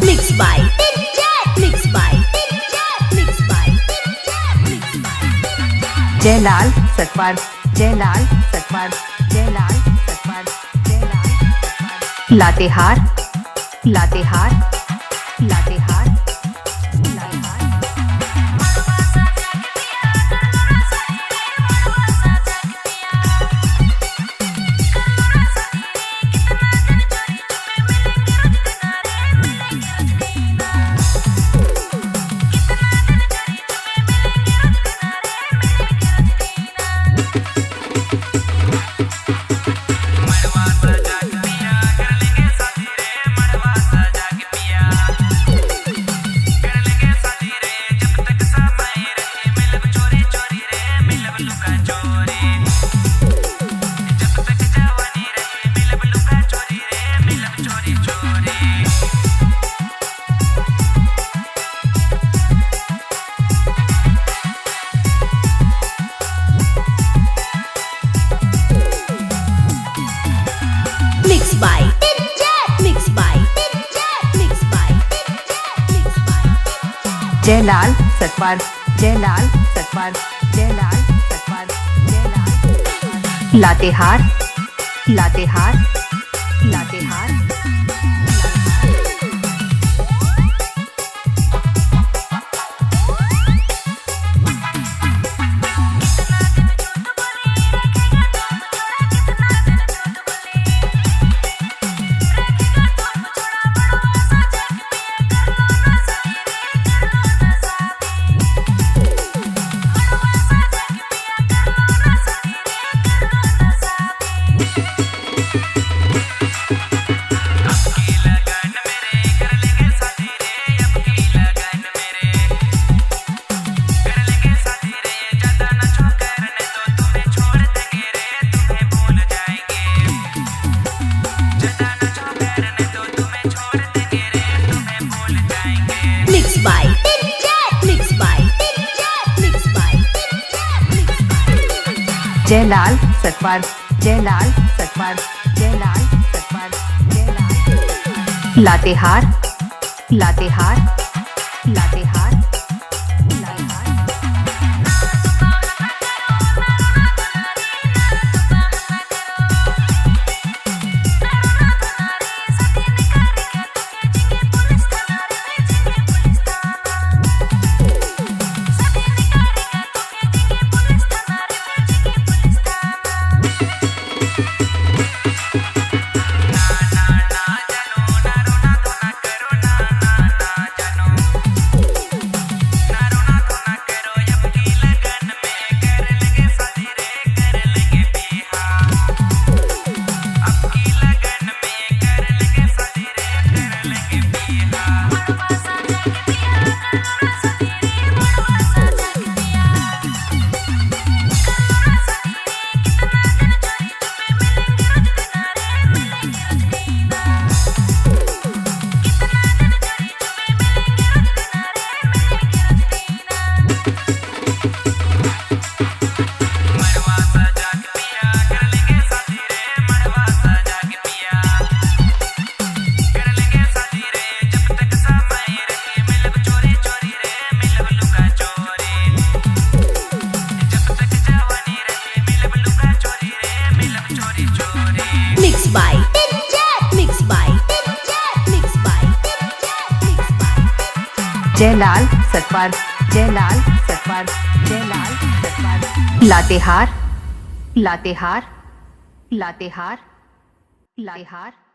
Mixed by Mixed by Mixed by Jailal Satpal, Jailal Satpal, Jailal Satpal, Jailal Satpal. Latehar, Latehar, Latehar, Latehar. Mixed by Mixed by Mixed by Mixed by Jailal Satpal, Jailal Satpal, Jailal Satpal, Jailal Satpal. Latehar, Latehar, Latehar. Mixed by Mixed by Mixed by Mixed by Jailal Satpal, Jailal Satpal, Jailal Satpal, Jailal. Latehar, Latehar, Latehar, Latehar. Mixed by Mixed by Mixed by Mixed by Jailal Satpal, Jailal Satpal, Jailal Satpal. Latehar, Latehar, Latehar, Latehar.